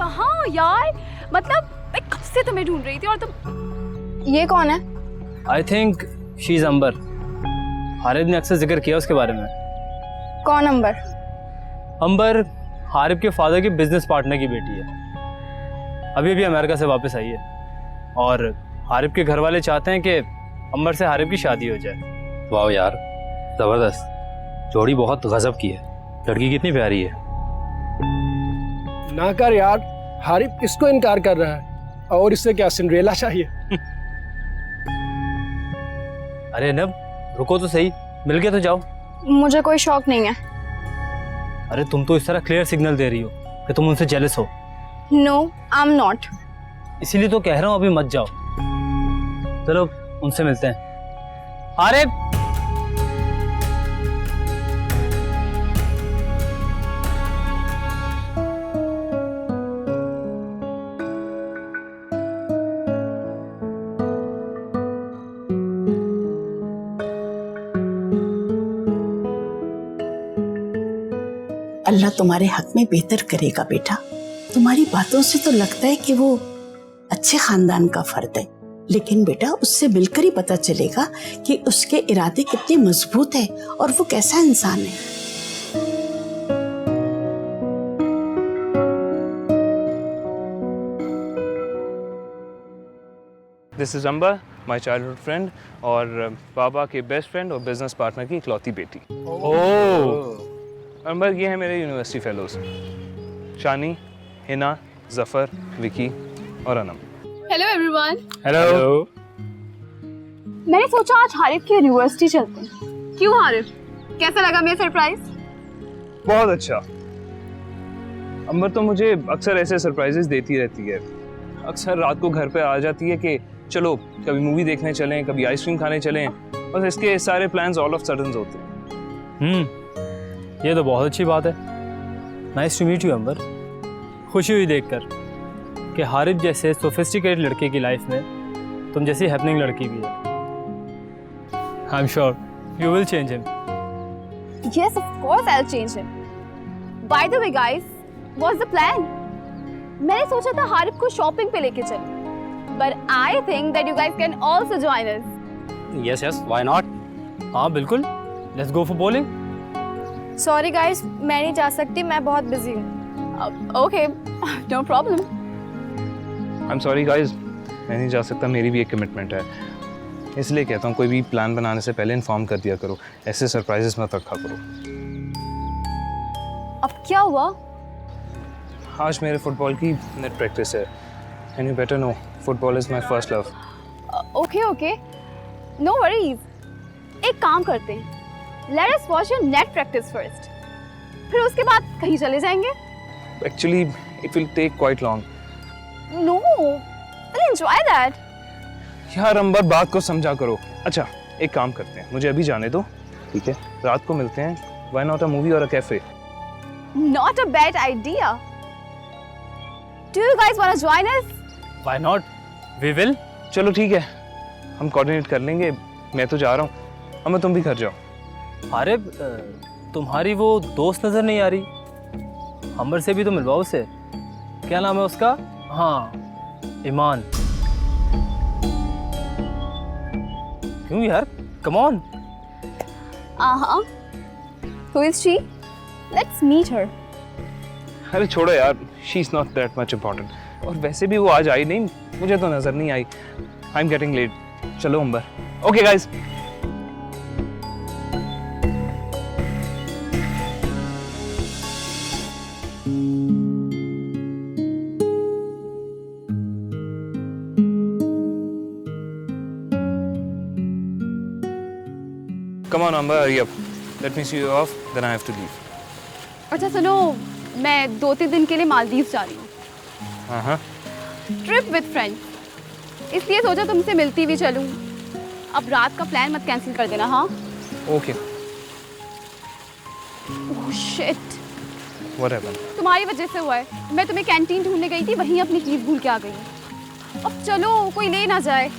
कहाँ हो यार? मतलब मैं कब से तुम्हें ढूंढ रही थी और तुम। ये कौन है? आई थिंक शी इज अंबर। हारिब ने अक्सर जिक्र किया उसके बारे में। कौन अंबर? अंबर हारिब के फादर की बिजनेस पार्टनर की बेटी है। अभी अभी अमेरिका से वापस आई है और हारिब के घर वाले चाहते हैं कि अंबर से हारिब की शादी हो जाए। वाह यार, जबरदस्त। जोड़ी बहुत गजब की है। लड़की कितनी प्यारी है। ना कर यार, हारिब किसको इनकार कर रहा है? और इससे क्या सिंड्रेला चाहिए? अरे नब, रुको तो सही, मिल के तो जाओ। मुझे कोई शौक नहीं है। अरे तुम तो इस तरह क्लियर सिग्नल दे रही हो कि तुम उनसे जेलस हो। No, I am not. इसीलिए तो कह रहा हूँ अभी मत जाओ। चलो उनसे मिलते हैं। हारिब, अल्लाह तुम्हारे हक में बेहतर करेगा बेटा। तुम्हारी बातों से तो लगता है कि वो अच्छे खानदान का फर्द है, लेकिन बेटा उससे मिलकर ही पता चलेगा कि उसके इरादे कितने मजबूत है और वो कैसा इंसान है। This is Ambar, my childhood friend और बाबा के बेस्ट फ्रेंड और बिजनेस पार्टनर की इकलौती बेटी। ओह अंबर, ये है मेरे यूनिवर्सिटी फेलोज, शानी, हिना, जफर, विकी और अनम। Hello everyone. हेलो। मैंने सोचा आज हारिब की यूनिवर्सिटी चलते हैं। क्यों हारिब, कैसा लगा मेरा सरप्राइज? बहुत अच्छा। अंबर तो मुझे अक्सर ऐसे सरप्राइजेस देती रहती है। अक्सर रात को घर पे आ जाती है कि चलो कभी मूवी देखने चलें, कभी आइसक्रीम खाने चलें, बस इसके सारे प्लान्स ऑल ऑफ सडन होते हैं। ये तो बहुत अच्छी बात है। नाइस टू मीट यू अंबर। खुशी हुई देखकर कि हारिब जैसे सोफिस्टिकेटेड लड़के की लाइफ में तुम जैसी हैपनिंग लड़की भी है। I am sure you will change him. Yes, of course I'll change him. By the way guys, what's the plan? मैंने सोचा था हारिब को शॉपिंग पे लेके चलें, but I think that you guys can also join us. Yes yes, why not. हाँ बिल्कुल, let's go for bowling. Sorry guys, मैं नहीं जा सकती, मैं बहुत बिजी हूँ। Okay, no problem. I am sorry guys, मैं नहीं जा सकता, मेरी भी एक कमिटमेंट है। इसलिए कहता हूँ कोई भी प्लान बनाने से पहले इन्फॉर्म कर दिया करो, ऐसे सरप्राइजेस मत रखा करो। अब क्या हुआ? आज मेरे फुटबॉल की नेट प्रैक्टिस है and you better know football is my first love. Okay okay, no worries. एक काम करते हैं, let us watch your net practice first, फिर उसके बाद कहीं चले जाएंगे। Actually it will take quite long. No, will enjoy that. यार अंबर, बात को समझा करो। अच्छा एक काम करते हैं, मुझे अभी जाने दो, ठीक है? रात को मिलते हैं। व्हाई नॉट अ मूवी और अ cafe? Not a bad idea. Do you guys want to join us? Why not, we will. चलो ठीक है, हम कोऑर्डिनेट कर लेंगे। मैं तो जा रहा हूँ, अम्मा तुम भी घर जाओ। हारिब, तुम्हारी वो दोस्त नजर नहीं आ रही। अंबर से भी तो मिलवाओ उसे। क्या नाम है उसका? हाँ, ईमान। क्यों यार, come on. Who is she? Let's meet her. अरे छोड़ो यार, she is not that much important. और वैसे भी वो आज आई नहीं, मुझे तो नजर नहीं आई। I am getting late. चलो Amber. Okay guys. Come on Amber, hurry up. Let me see you off, then I have to leave. अच्छा सुनो, मैं 2-3 दिन के लिए मालदीव जा रही हूँ। हाँ। ट्रिप विद फ्रेंड्स, इसलिए सोचा तुमसे मिलती भी चलूँ। अब रात का प्लान मत कैंसिल कर देना, हाँ? Okay. Oh shit, What happened? तुम्हारी वजह से हुआ है। मैं तुम्हें कैंटीन ढूंढने गई थी, वहीं अपनी कीज भूल के आ गई। अब चलो, कोई ले ना जाए।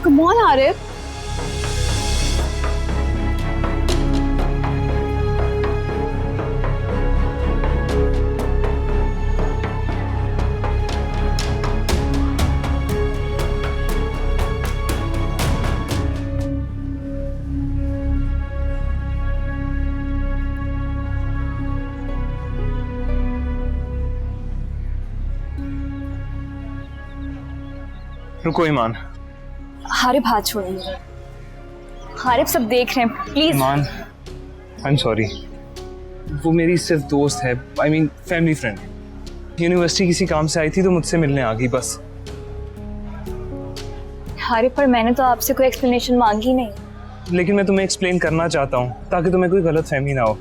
Come on, Harip. रुको ईमान। हारिब हाथ छोड़िए। हारिब सब देख रहे हैं, please. Iman, I am sorry. वो मेरी सिर्फ दोस्त है, I mean family friend. University किसी काम से आई थी तो मुझसे मिलने आ गई बस। हारिब, पर मैंने तो आपसे कोई एक्सप्लेनेशन मांगी नहीं। लेकिन मैं तुम्हें एक्सप्लेन करना चाहता हूँ ताकि तुम्हें कोई गलत फहमी ना हो।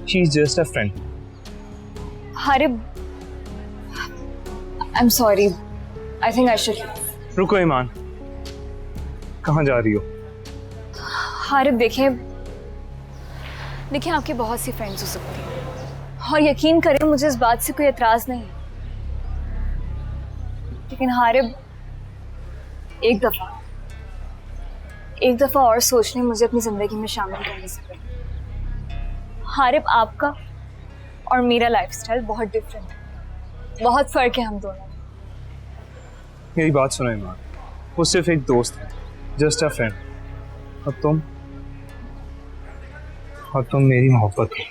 She is just a friend. Harib, I am sorry. I think I should. रुको ईमान, कहाँ जा रही हो? हारिब, देखिए आपकी बहुत सी फ्रेंड्स हो सकती हैं और यकीन करें मुझे इस बात से कोई एतराज नहीं है, लेकिन हारिब एक दफा और सोच लें मुझे अपनी जिंदगी में शामिल करने से पहले। हारिब, आपका और मेरा लाइफस्टाइल बहुत डिफरेंट है, बहुत फर्क है हम दोनों में। मेरी बात सुनो ईमान, वो सिर्फ एक दोस्त है, जस्ट अ फ्रेंड। और तुम मेरी मोहब्बत हो।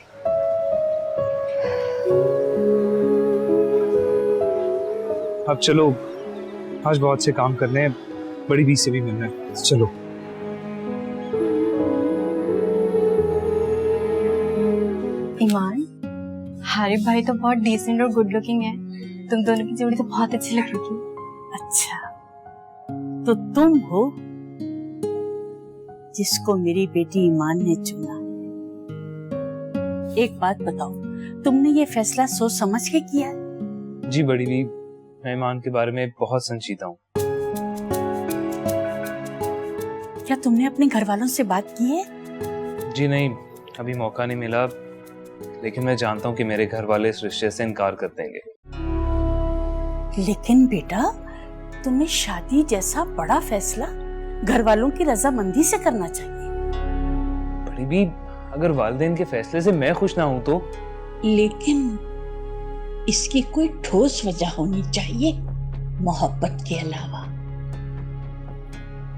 अब चलो, आज बहुत से काम करने हैं, बड़ी बी से भी मिलना है, चलो। ईमान, हारिब भाई तो बहुत डिसेंट और गुड लुकिंग है। तुम दोनों की जोड़ी तो बहुत अच्छी लग रही है। अच्छा, तो तुम हो जिसको मेरी बेटी ईमान ने चुना। एक बात बताओ, तुमने ये फैसला सोच समझ के किया है? जी बड़ी बी, मैं ईमान के बारे में बहुत संजीदा हूँ। क्या तुमने अपने घर वालों से बात की है? जी नहीं, अभी मौका नहीं मिला, लेकिन मैं जानता हूँ कि मेरे घर वाले इस रिश्ते से इनकार कर देंगे। लेकिन बेटा, तुम्हें शादी जैसा बड़ा फैसला घर वालों की रजामंदी से करना चाहिए। बड़ी बी, अगर वालिदैन के फैसले से मैं खुश ना हूं तो? लेकिन इसकी कोई ठोस वजह होनी चाहिए, मोहब्बत के अलावा।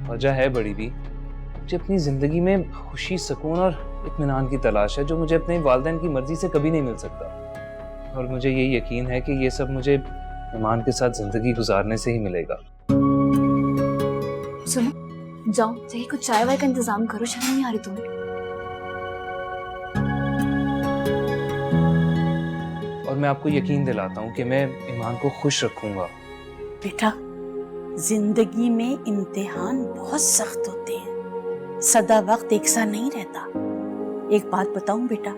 वजह है बड़ी बी, मुझे अपनी जिंदगी में खुशी, सुकून और इत्मीनान की तलाश है, जो मुझे अपने वालिदैन की मर्जी से कभी नहीं मिल सकता। और मुझे ये यकीन है कि ये सब मुझे ईमान के साथ जिंदगी गुजारने से ही मिलेगा। सुनो, जाओ जाइए कुछ चाय वाय का इंतजाम करो, शर्म नहीं आ रही तुम्हें? और मैं आपको यकीन दिलाता हूँ कि मैं ईमान को खुश रखूंगा। बेटा, जिंदगी में इम्तिहान बहुत सख्त होते हैं, सदा वक्त एक सा नहीं रहता। एक बात बताऊं बेटा,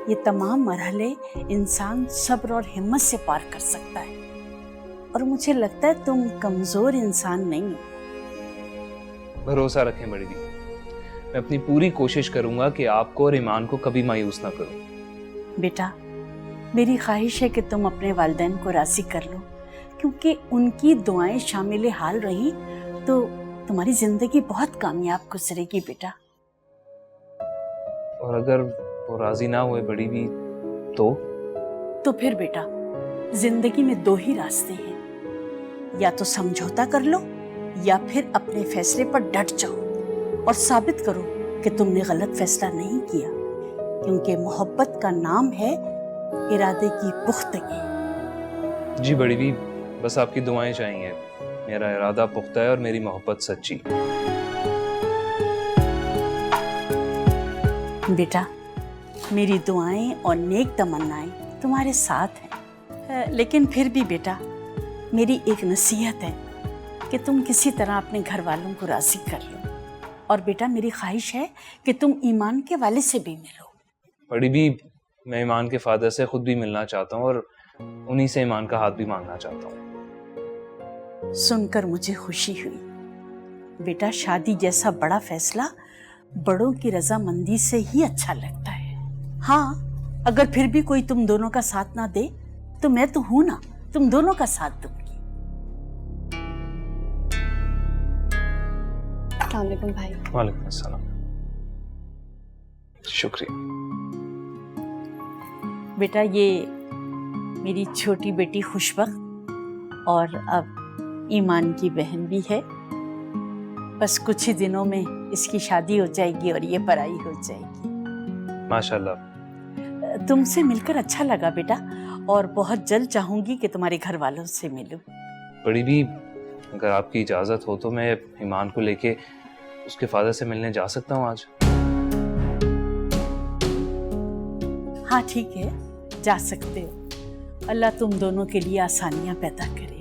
ये तमाम मरहले इंसान सब्र और हिम्मत से पार कर सकता है, और मुझे लगता है तुम कमजोर इंसान नहीं हो। भरोसा रखें बड़ी दी, मैं अपनी पूरी कोशिश करूंगा कि आपको और ईमान को कभी मायूस ना करूं। बेटा, मेरी ख्वाहिश है कि तुम अपने वालिदैन को राजी कर लो, क्योंकि उनकी दुआएं शामिल हाल रही तो तुम्हारी जिंदगी बहुत कामयाब गुजरेगी बेटा। और अगर वो राजी ना हुए बड़ी भी तो फिर बेटा, जिंदगी में दो ही रास्ते हैं, या तो समझौता कर लो या फिर अपने फैसले पर डट जाओ और साबित करो कि तुमने गलत फैसला नहीं किया, क्योंकि मोहब्बत का नाम है इरादे की पुख्तगी। जी बड़ी भी, बस आपकी दुआएं चाहिए। मेरा इरादा पुख्ता है और मेरी मोहब्बत सच्ची। बेटा, मेरी दुआएं और नेक तमन्नाएं तुम्हारे साथ हैं, लेकिन फिर भी बेटा, मेरी एक नसीहत है कि तुम किसी तरह अपने घर वालों को राजी कर लो। और बेटा, मेरी ख्वाहिश है कि तुम ईमान के वाले से भी मिलो। बड़ी भी, मैं ईमान के फादर से खुद भी मिलना चाहता हूँ और उन्हीं से ईमान का हाथ भी मांगना चाहता हूँ। सुनकर मुझे खुशी हुई। बेटा, शादी जैसा बड़ा फैसला बड़ों की रजामंदी से ही अच्छा लगता है। हाँ, अगर फिर भी कोई तुम दोनों का साथ ना दे तो मैं तो हूं ना, तुम दोनों का साथ दूंगी। अस्सलाम वालेकुम भाई। वालेकुम अस्सलाम। शुक्रिया। बेटा ये मेरी छोटी बेटी खुशबख्त और अब ईमान की बहन भी है। बस कुछ ही दिनों में इसकी शादी हो जाएगी और ये पढ़ाई हो जाएगी। माशाल्लाह। तुमसे मिलकर अच्छा लगा बेटा, और बहुत जल्द चाहूंगी कि तुम्हारे घर वालों से मिलूं। बड़ी भी, अगर आपकी इजाज़त हो तो मैं ईमान को लेके उसके फादर से मिलने जा सकता हूँ आज? हाँ ठीक है, जा सकते हो। अल्लाह तुम दोनों के लिए आसानियां पैदा करे।